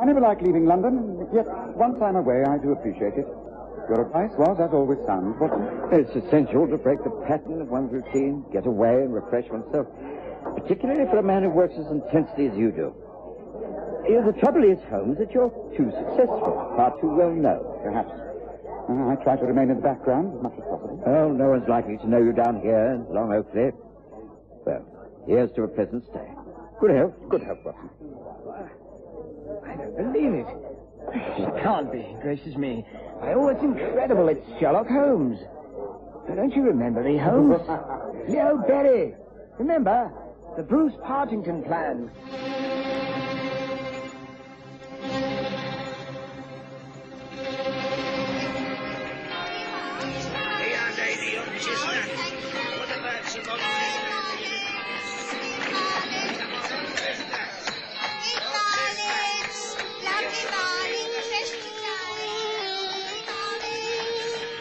I never like leaving London, yet once I'm away, I do appreciate it. Your advice was, as always, sound, Watson. It's essential to break the pattern of one's routine, get away and refresh oneself, particularly for a man who works as intensely as you do. The trouble is, Holmes, that you're too successful, far too well known. Perhaps. I try to remain in the background as much as possible. Oh, no one's likely to know you down here in Long Oakley. Well, here's to a pleasant stay. Good health, Watson. I don't believe it. It can't be, gracious me. Oh, it's incredible. It's Sherlock Holmes. Don't you remember me, Holmes? Leo Berry. Remember? The Bruce Partington plan.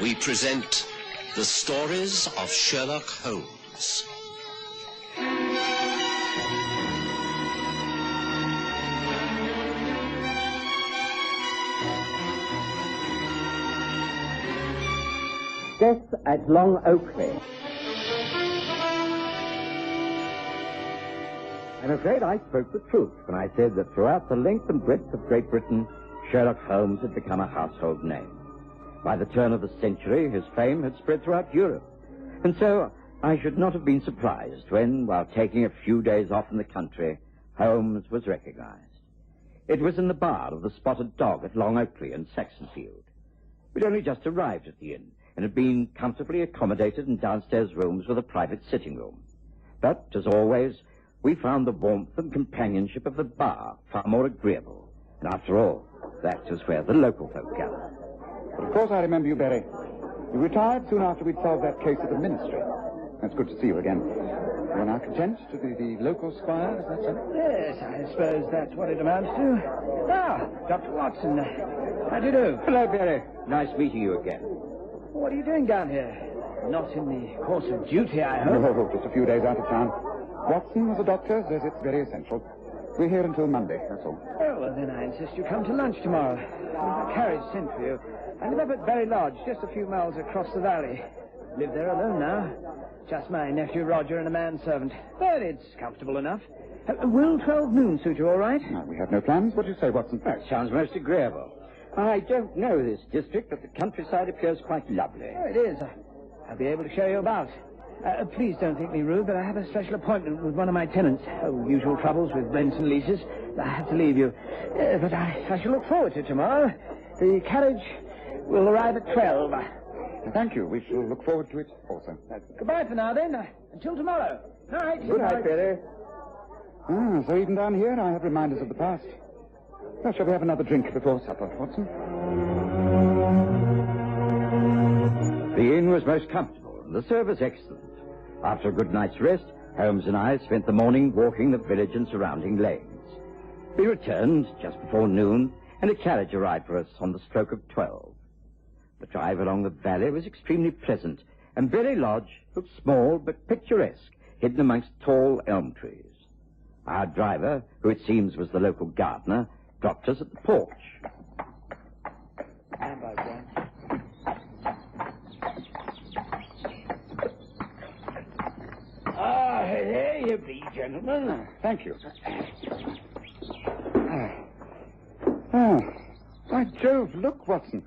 We present the stories of Sherlock Holmes. Death at Long Oakley. I'm afraid I spoke the truth when I said that throughout the length and breadth of Great Britain, Sherlock Holmes had become a household name. By the turn of the century, his fame had spread throughout Europe. And so I should not have been surprised when, while taking a few days off in the country, Holmes was recognized. It was in the bar of the Spotted Dog at Long Oakley in Saxonfield. We'd only just arrived at the inn and had been comfortably accommodated in downstairs rooms with a private sitting room. But, as always, we found the warmth and companionship of the bar far more agreeable. And after all, that was where the local folk gathered. But of course I remember you, Berry. You retired soon after we'd solved that case at the ministry. It's good to see you again. You're now content to be the local squire, is that so? Yes, I suppose that's what it amounts to. Ah, Dr. Watson. How do you do? Hello, Berry. Nice meeting you again. What are you doing down here? Not in the course of duty, I hope. No, just a few days out of town. Watson, as a doctor, says it's very essential. We're here until Monday, that's all. Oh, well, then I insist you come to lunch tomorrow. There's a carriage sent for you. I live up at Berry Lodge, just a few miles across the valley. Live there alone now. Just my nephew Roger and a manservant. But it's comfortable enough. Will 12 noon suit you all right? No, we have no plans. What do you say, Watson? That sounds most agreeable. I don't know this district, but the countryside appears quite lovely. Oh, it is. I'll be able to show you about. Please don't think me rude, but I have a special appointment with one of my tenants. Oh, usual troubles with rents and leases. I have to leave you. But I shall look forward to tomorrow. The carriage will arrive at 12. Thank you. We shall look forward to it also. Goodbye for now, then. Until tomorrow. Night. Good night, Berry. So even down here, I have reminders of the past. Well, shall we have another drink before supper, Watson? The inn was most comfortable, and the service excellent. After a good night's rest, Holmes and I spent the morning walking the village and surrounding lanes. We returned just before noon, and a carriage arrived for us on the stroke of 12. The drive along the valley was extremely pleasant, and Berry Lodge looked small but picturesque, hidden amongst tall elm trees. Our driver, who it seems was the local gardener, dropped us at the porch. Stand by, John. There you be, gentlemen. Thank you. By Jove, look, Watson.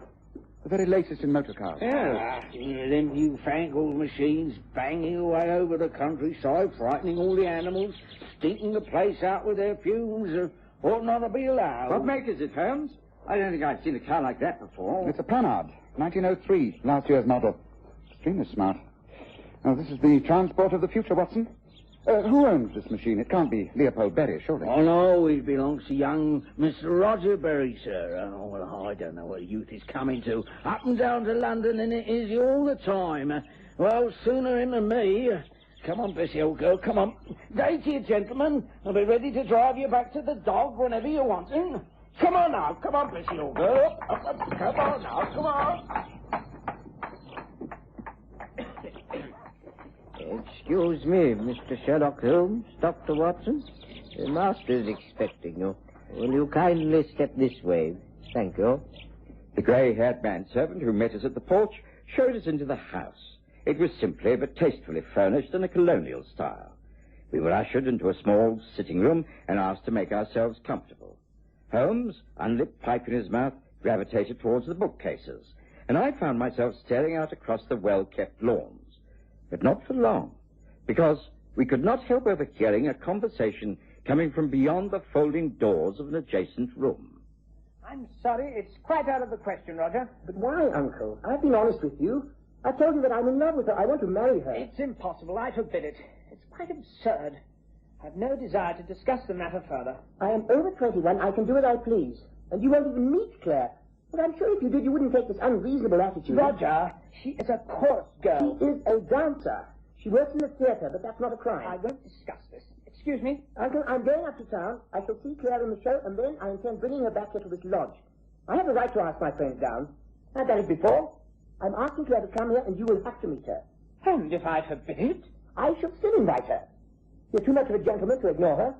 The very latest in motor cars. Yeah, them newfangled machines banging away over the countryside, frightening all the animals, stinking the place out with their fumes, ought not to be allowed. What make is it, Holmes? I don't think I've seen a car like that before. It's a Panhard, 1903, last year's model. Extremely smart. Now, this is the transport of the future, Watson. Who owns this machine? It can't be Leopold Berry, surely. Oh, no, it belongs to young Mr. Roger Berry, sir. Oh, well, I don't know what youth is coming to. Up and down to London, and it is all the time. Well, sooner him than me. Come on, Bessie, old girl, come on. Day to you, gentlemen. I'll be ready to drive you back to the dog whenever you want him. Come on now, come on, Bessie, old girl. Come on now, come on. Excuse me, Mr. Sherlock Holmes, Dr. Watson. The master's expecting you. Will you kindly step this way? Thank you. The grey-haired manservant who met us at the porch showed us into the house. It was simply but tastefully furnished in a colonial style. We were ushered into a small sitting room and asked to make ourselves comfortable. Holmes, unlit pipe in his mouth, gravitated towards the bookcases, and I found myself staring out across the well-kept lawns. But not for long, because we could not help overhearing a conversation coming from beyond the folding doors of an adjacent room. I'm sorry, it's quite out of the question, Roger. But why, Uncle? I've been honest with you. I told you that I'm in love with her. I want to marry her. It's impossible. I forbid it. It's quite absurd. I've no desire to discuss the matter further. I am over 21. I can do as I please. And you won't even meet Claire. But I'm sure if you did, you wouldn't take this unreasonable attitude. Roger, she is a coarse girl. She is a dancer. She works in the theatre, but that's not a crime. I won't discuss this. Excuse me? Uncle, I'm going up to town. I shall see Claire in the show, and then I intend bringing her back here to this lodge. I have the right to ask my friends down. I've done it before. I'm asking Claire to come here, and you will have to meet her. And if I forbid it? I shall still invite her. You're too much of a gentleman to ignore her.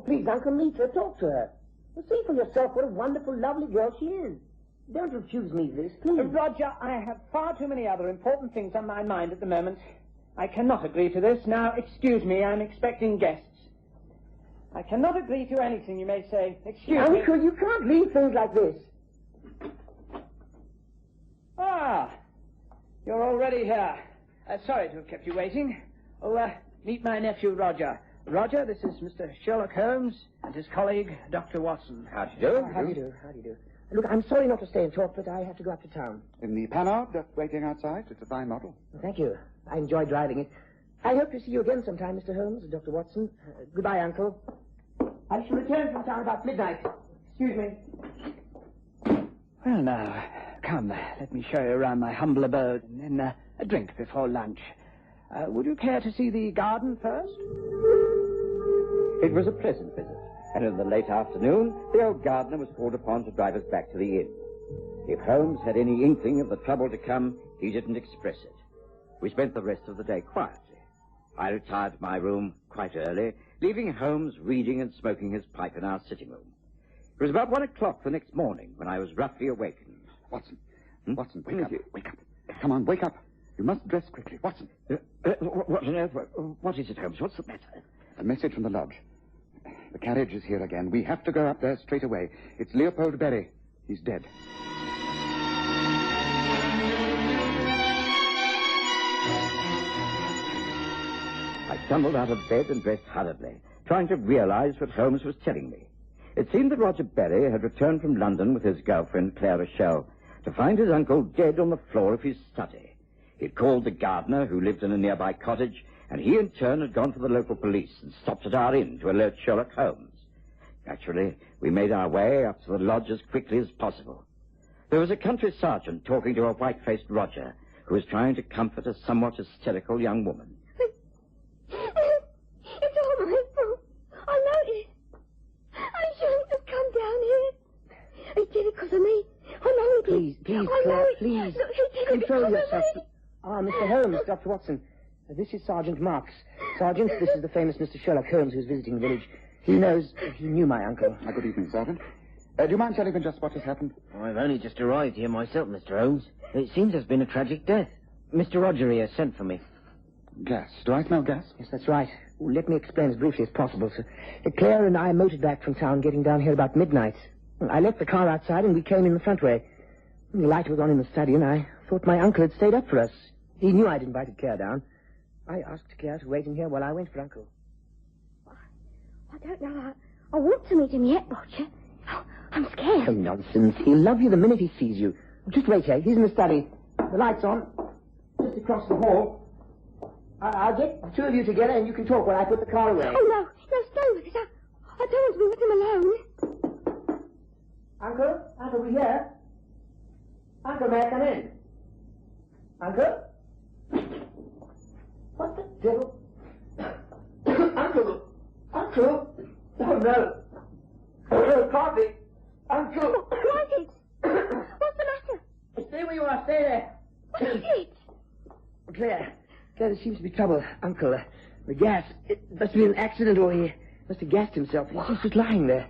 Please, Uncle, meet her, talk to her. See for yourself what a wonderful, lovely girl she is. Don't refuse me this, please. Roger, I have far too many other important things on my mind at the moment. I cannot agree to this. Now, excuse me, I'm expecting guests. I cannot agree to anything you may say. Excuse me. Uncle, you can't leave things like this. Ah, you're already here. Sorry to have kept you waiting. Oh, meet my nephew, Roger. Roger, this is Mr. Sherlock Holmes and his colleague, Dr. Watson. How do you do? How do you do? How do you do? Look, I'm sorry not to stay and talk, but I have to go up to town. In the Panhard that's waiting outside. It's a fine model. Thank you. I enjoy driving it. I hope to see you again sometime, Mr. Holmes and Dr. Watson. Goodbye, Uncle. I shall return from town about midnight. Excuse me. Well, now, come, let me show you around my humble abode, and then a drink before lunch. Would you care to see the garden first? It was a pleasant visit, and in the late afternoon, the old gardener was called upon to drive us back to the inn. If Holmes had any inkling of the trouble to come, he didn't express it. We spent the rest of the day quietly. I retired to my room quite early, leaving Holmes reading and smoking his pipe in our sitting room. It was about 1 o'clock the next morning when I was roughly awakened. Watson. Watson, wake up. Wake up. Come on, wake up. You must dress quickly. Watson. What on earth? What is it, Holmes? What's the matter? A message from the lodge. The carriage is here again. We have to go up there straight away. It's Leopold Berry. He's dead. I stumbled out of bed and dressed hurriedly, trying to realize what Holmes was telling me. It seemed that Roger Berry had returned from London with his girlfriend, Claire Rochelle, to find his uncle dead on the floor of his study. He'd called the gardener, who lived in a nearby cottage, and he in turn had gone for the local police and stopped at our inn to alert Sherlock Holmes. Naturally, we made our way up to the lodge as quickly as possible. There was a country sergeant talking to a white-faced Roger, who was trying to comfort a somewhat hysterical young woman. It's all my fault. I know it. I shouldn't have come down here. He did it because of me. I know he did. Please, I Claire, know it. please. Look, he did Control it because yourself. of me. Mr. Holmes, Dr. Watson. This is Sergeant Marks. Sergeant, this is the famous Mr. Sherlock Holmes who's visiting the village. He knew my uncle. Good evening, Sergeant. Do you mind telling me just what has happened? I've only just arrived here myself, Mr. Holmes. It seems there's been a tragic death. Mr. Roger here sent for me. Gas. Do I smell gas? Yes, that's right. Well, let me explain as briefly as possible, sir. Claire and I motored back from town, getting down here about midnight. I left the car outside and we came in the front way. The light was on in the study and I thought my uncle had stayed up for us. He knew I'd invited Claire down. I asked Claire to wait in here while I went for Uncle. I don't know. I want to meet him yet, Roger. Oh, I'm scared. Oh, nonsense. He'll love you the minute he sees you. Just wait here. He's in the study. The light's on. Just across the hall. I'll get the two of you together and you can talk while I put the car away. Oh, no, stay with us. I don't want to be with him alone. Uncle, we here? Uncle, may I come in? Uncle? What the devil? Uncle! Oh, no. Oh, no, coffee. Uncle! Quiet! What's the matter? Stay where you are. Stay there. What is it? Claire, there seems to be trouble. Uncle, the gas. It must have been an accident or he must have gassed himself. He's just lying there.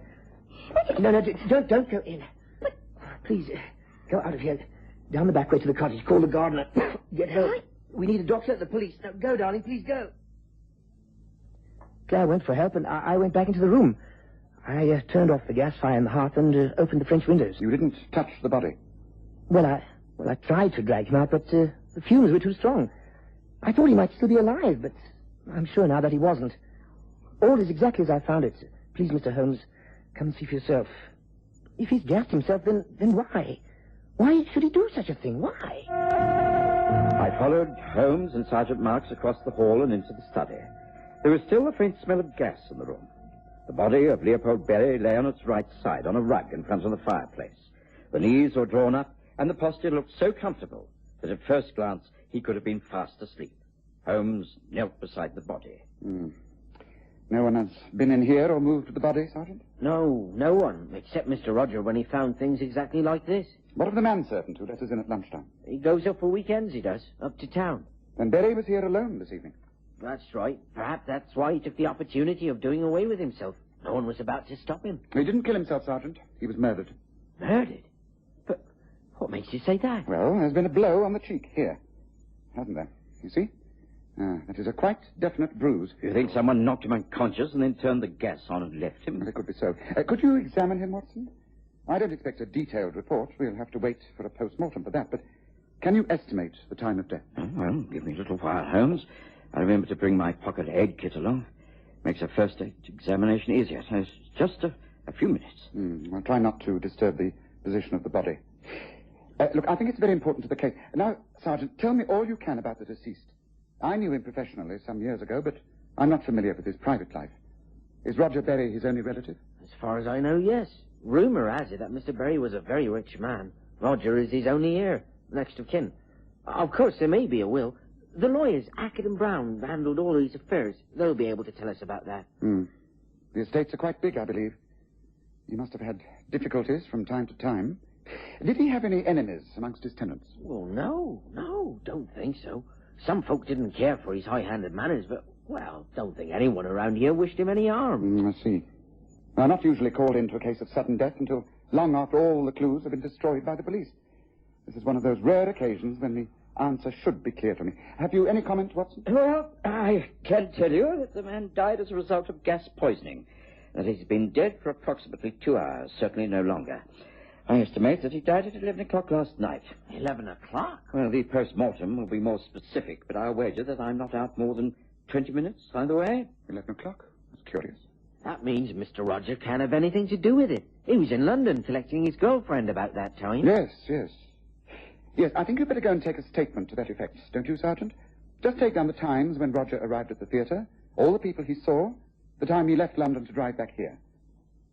No, don't go in. But... Please, go out of here. Down the back way to the cottage. Call the gardener. Get help. We need a doctor and the police. Now, go, darling, please go. Claire went for help, and I went back into the room. I turned off the gas fire in the hearth and opened the French windows. You didn't touch the body? Well, I tried to drag him out, but the fumes were too strong. I thought he might still be alive, but I'm sure now that he wasn't. All is exactly as I found it. Please, Mr. Holmes, come and see for yourself. If he's gassed himself, then why? Why should he do such a thing? Why? I followed Holmes and Sergeant Marks across the hall and into the study. There was still a faint smell of gas in the room. The body of Leopold Berry lay on its right side on a rug in front of the fireplace. The knees were drawn up, and the posture looked so comfortable that at first glance he could have been fast asleep. Holmes knelt beside the body. No one has been in here or moved the body, Sergeant? No one, except Mr. Roger when he found things exactly like this. What of the manservant who let us in at lunchtime? He goes up for weekends, he does, up to town. Then Berry was here alone this evening. That's right. Perhaps that's why he took the opportunity of doing away with himself. No one was about to stop him. He didn't kill himself, Sergeant. He was murdered. Murdered? But what makes you say that? Well, there's been a blow on the cheek here, hasn't there? You see? That is a quite definite bruise. You think someone knocked him unconscious and then turned the gas on and left him? Well, it could be so. Could you examine him, Watson? I don't expect a detailed report. We'll have to wait for a post-mortem for that, but can you estimate the time of death? Oh, well, give me a little while, Holmes. I remember to bring my pocket egg kit along. Makes a first examination easier. So it's just a few minutes. I'll try not to disturb the position of the body. Look, I think it's very important to the case. Now, Sergeant, tell me all you can about the deceased. I knew him professionally some years ago, but I'm not familiar with his private life. Is Roger Berry his only relative? As far as I know, yes. Rumour has it that Mr. Berry was a very rich man. Roger is his only heir, next of kin. Of course, there may be a will. The lawyers, Hackett and Brown, handled all these affairs. They'll be able to tell us about that. The estates are quite big, I believe. He must have had difficulties from time to time. Did he have any enemies amongst his tenants? Well, no, don't think so. Some folk didn't care for his high-handed manners, but, well, don't think anyone around here wished him any harm. I see. I'm not usually called into a case of sudden death until long after all the clues have been destroyed by the police. This is one of those rare occasions when the answer should be clear to me. Have you any comment, Watson? Well, I can tell you that the man died as a result of gas poisoning. That he's been dead for approximately 2 hours, certainly no longer. I estimate that he died at 11 o'clock last night. 11 o'clock? Well, the post-mortem will be more specific, but I'll wager that I'm not out more than 20 minutes either way. 11 o'clock? That's curious. That means Mr. Roger can't have anything to do with it. He was in London collecting his girlfriend about that time. Yes. Yes, I think you'd better go and take a statement to that effect, don't you, Sergeant? Just take down the times when Roger arrived at the theatre, all the people he saw, the time he left London to drive back here.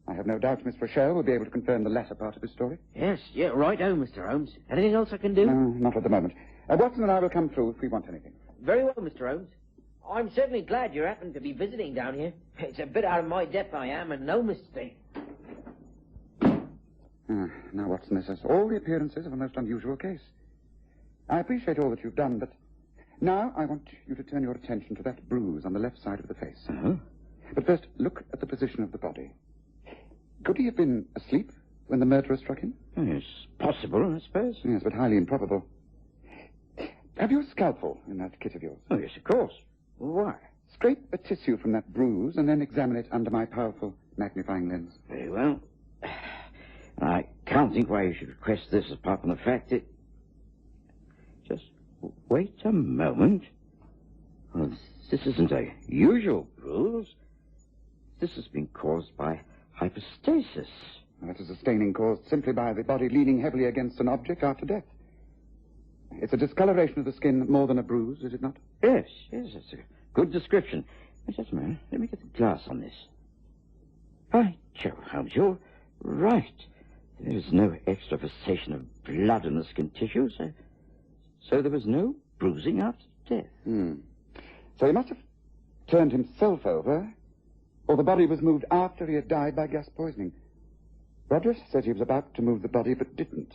I have no doubt Miss Rochelle will be able to confirm the latter part of his story. Yes, right-o, Mr. Holmes. Anything else I can do? No, not at the moment. Watson and I will come through if we want anything. Very well, Mr. Holmes. I'm certainly glad you happened to be visiting down here. It's a bit out of my depth, I am, and no mistake. Now, Watson, this has all the appearances of a most unusual case. I appreciate all that you've done, but now I want you to turn your attention to that bruise on the left side of the face. But first, look at the position of the body. Could he have been asleep when the murderer struck him? It's possible, I suppose. Yes, but highly improbable. Have you a scalpel in that kit of yours? Oh, yes, of course. Why? Scrape a tissue from that bruise and then examine it under my powerful magnifying lens. Very well. I can't think why you should request this apart from the fact that... Just wait a moment. Well, this isn't a usual bruise. This has been caused by hypostasis. That is a staining caused simply by the body leaning heavily against an object after death. It's a discoloration of the skin more than a bruise, is it not? Yes, it's a good description. Just a minute. Let me get the glass on this. By Jove, Holmes, you're right. There's no extravasation of blood in the skin tissue, so there was no bruising after death. So he must have turned himself over, or the body was moved after he had died by gas poisoning. Rogers said he was about to move the body, but didn't.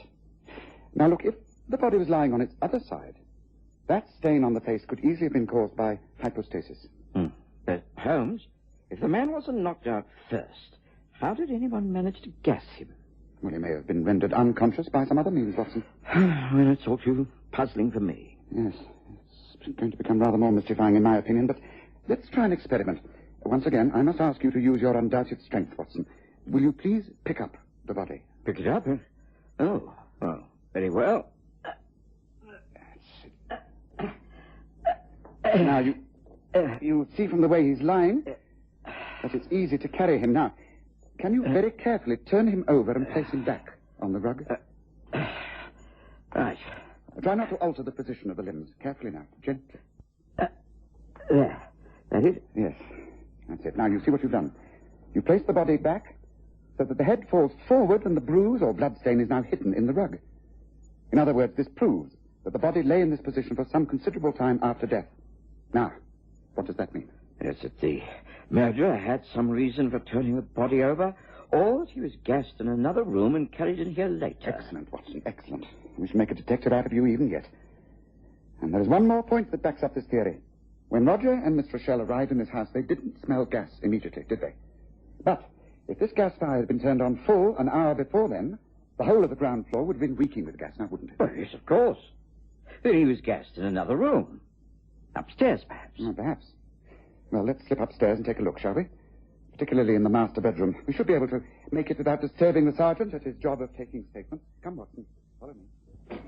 Now, look, if the body was lying on its other side, that stain on the face could easily have been caused by hypostasis. But, Holmes, if the man wasn't knocked out first, How did anyone manage to gas him? Well, he may have been rendered unconscious by some other means, Watson. Well, it's all too puzzling for me. Yes. It's going to become rather more mystifying, in my opinion, but let's try an experiment. Once again, I must ask you to use your undoubted strength, Watson. Will you please pick up the body? Pick it up? Oh, very well. Now, you see from the way he's lying that it's easy to carry him. Now, can you very carefully turn him over and place him back on the rug? Right. Try not to alter the position of the limbs. Carefully now. Gently. There. That is? Yes. That's it. Now, you see what you've done. You place the body back so that the head falls forward and the bruise or bloodstain is now hidden in the rug. In other words, this proves that the body lay in this position for some considerable time after death. Now, what does that mean? Yes, that the murderer had some reason for turning the body over, or that he was gassed in another room and carried in here later. Excellent, Watson, excellent. We shall make a detective out of you even yet. And there is one more point that backs up this theory. When Roger and Miss Rochelle arrived in this house, they didn't smell gas immediately, did they? But if this gas fire had been turned on full an hour before then, the whole of the ground floor would have been reeking with gas, now wouldn't it? Well, yes, of course. Then he was gassed in another room. Upstairs, perhaps. Oh, perhaps. Well, let's slip upstairs and take a look, shall we? Particularly in the master bedroom. We should be able to make it without disturbing the sergeant at his job of taking statements. Come, Watson. Follow me.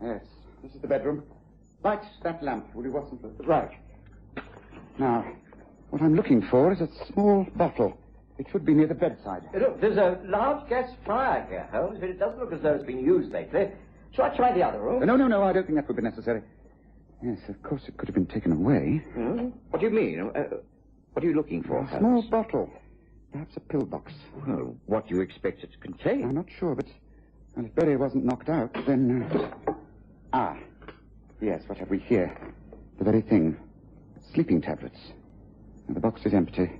Yes, this is the bedroom. Light that lamp, will you, Watson? Right. Now, what I'm looking for is a small bottle. It should be near the bedside. Look, there's a large gas fire here, Holmes, but it doesn't look as though it's been used lately. Shall I try the other room? No, I don't think that would be necessary. Yes, of course it could have been taken away. Hmm? What do you mean? What are you looking for, A Holmes? small bottle. Perhaps a pill box. Well, what do you expect it to contain? I'm not sure, but well, if Berry wasn't knocked out, then... Yes, what have we here? The very thing. Sleeping tablets. Now, the box is empty.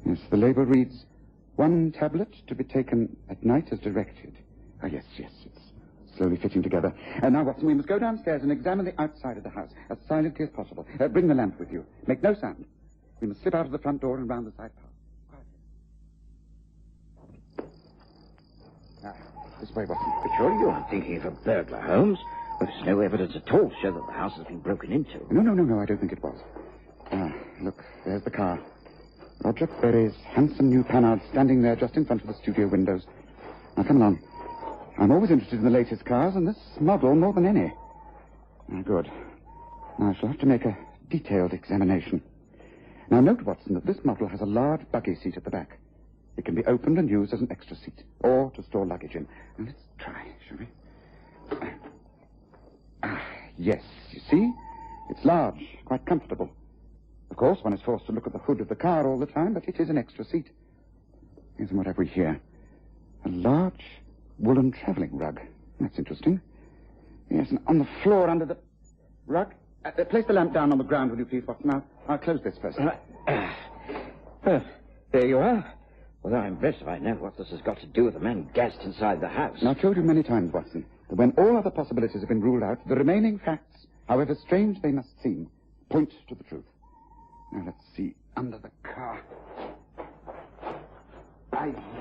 Yes, the label reads, 1 tablet to be taken at night as directed. Yes, it's slowly fitting together. Now, Watson, we must go downstairs and examine the outside of the house as silently as possible. Bring the lamp with you. Make no sound. We must slip out of the front door and round the side path. Quietly. This way, Watson. But surely you aren't thinking of a burglar, Holmes. Well, there's no evidence at all to show that the house has been broken into. No, I don't think it was. Look, there's the car. Roger Berry's handsome new Panhard standing there just in front of the studio windows. Now, come along. I'm always interested in the latest cars, and this model more than any. Good. Now, I shall have to make a detailed examination. Now, note, Watson, that this model has a large buggy seat at the back. It can be opened and used as an extra seat, or to store luggage in. Now, let's try, shall we? Yes, you see? It's large, quite comfortable. Of course, one is forced to look at the hood of the car all the time, but it is an extra seat. Yes, and what have we here? A large woolen travelling rug. That's interesting. Yes, and on the floor under the rug. Place the lamp down on the ground, will you please, Watson? I'll close this first. There you are. Well, I'm impressed if I know what this has got to do with the man gassed inside the house. Now, I've told you many times, Watson, that when all other possibilities have been ruled out, the remaining facts, however strange they must seem, point to the truth. Now, let's see. Under the car.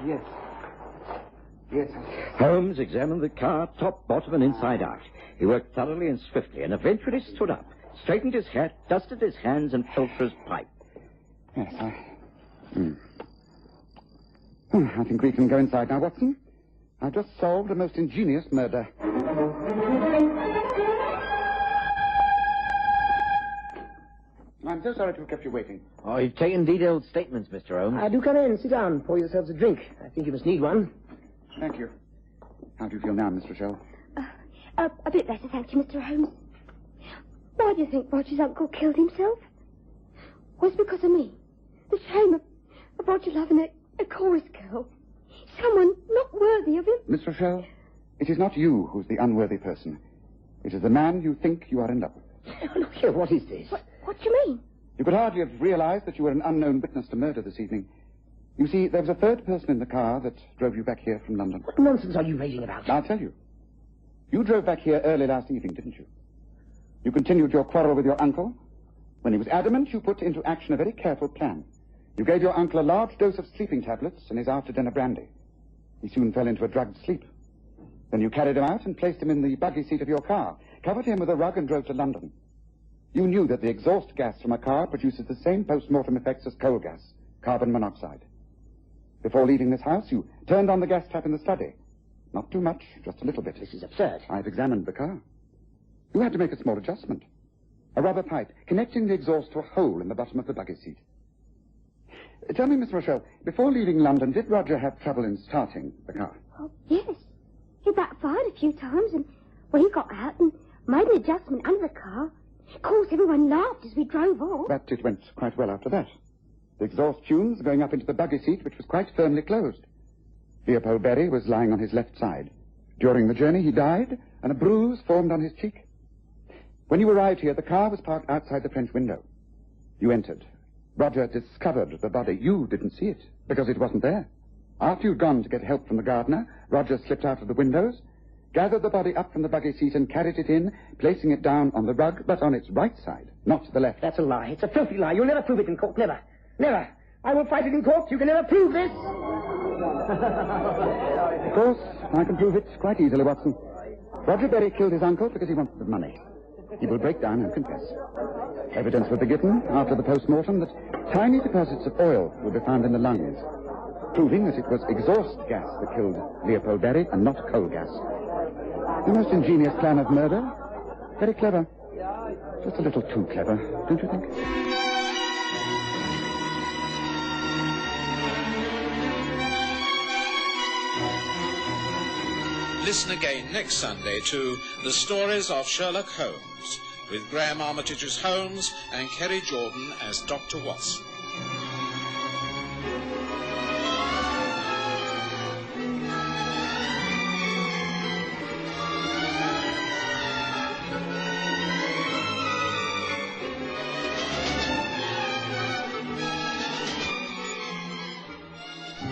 Yes. Yes. Holmes examined the car top, bottom, and inside out. He worked thoroughly and swiftly, and eventually stood up, straightened his hat, dusted his hands, and felt for his pipe. Yes, I think we can go inside now, Watson. I've just solved a most ingenious murder. I'm so sorry to have kept you waiting. Oh, you've taken detailed statements, Mr. Holmes. Do come in. Sit down. Pour yourselves a drink. I think you must need one. Thank you. How do you feel now, Miss Rochelle? A bit better, thank you, Mr. Holmes. Why do you think Roger's uncle killed himself? Was it because of me? The shame of Roger loving a chorus girl. Someone not worthy of him. Miss Rochelle, it is not you who's the unworthy person. It is the man you think you are in love with. Look here, what is this? What do you mean? You could hardly have realized that you were an unknown witness to murder this evening. You see, there was a third person in the car that drove you back here from London. What nonsense are you raving about? I'll tell you. You drove back here early last evening, didn't you? You continued your quarrel with your uncle. When he was adamant, you put into action a very careful plan. You gave your uncle a large dose of sleeping tablets and his after-dinner brandy. He soon fell into a drugged sleep. Then you carried him out and placed him in the buggy seat of your car, covered him with a rug and drove to London. You knew that the exhaust gas from a car produces the same post-mortem effects as coal gas, carbon monoxide. Before leaving this house, you turned on the gas tap in the study. Not too much, just a little bit. This is absurd. I've examined the car. You had to make a small adjustment. A rubber pipe connecting the exhaust to a hole in the bottom of the buggy seat. Tell me, Miss Rochelle, before leaving London, did Roger have trouble in starting the car? Oh, yes. He backfired a few times, and when he got out and made an adjustment under the car, of course, everyone laughed as we drove off. But it went quite well after that. The exhaust fumes going up into the buggy seat, which was quite firmly closed. Leopold Berry was lying on his left side. During the journey, he died, and a bruise formed on his cheek. When you arrived here, the car was parked outside the French window. You entered. Roger discovered the body. You didn't see it, because it wasn't there. After you'd gone to get help from the gardener, Roger slipped out of the windows, gathered the body up from the buggy seat and carried it in, placing it down on the rug, but on its right side, not the left. That's a lie. It's a filthy lie. You'll never prove it in court. Never. Never. I will fight it in court. You can never prove this. Of course, I can prove it quite easily, Watson. Roger Berry killed his uncle because he wanted the money. He will break down and confess. Evidence will be given after the post-mortem that tiny deposits of oil will be found in the lungs, proving that it was exhaust gas that killed Leopold Berry and not coal gas. The most ingenious plan of murder. Very clever. Just a little too clever, don't you think? Listen again next Sunday to The Stories of Sherlock Holmes, with Graham Armitage as Holmes and Kerry Jordan as Dr. Watson.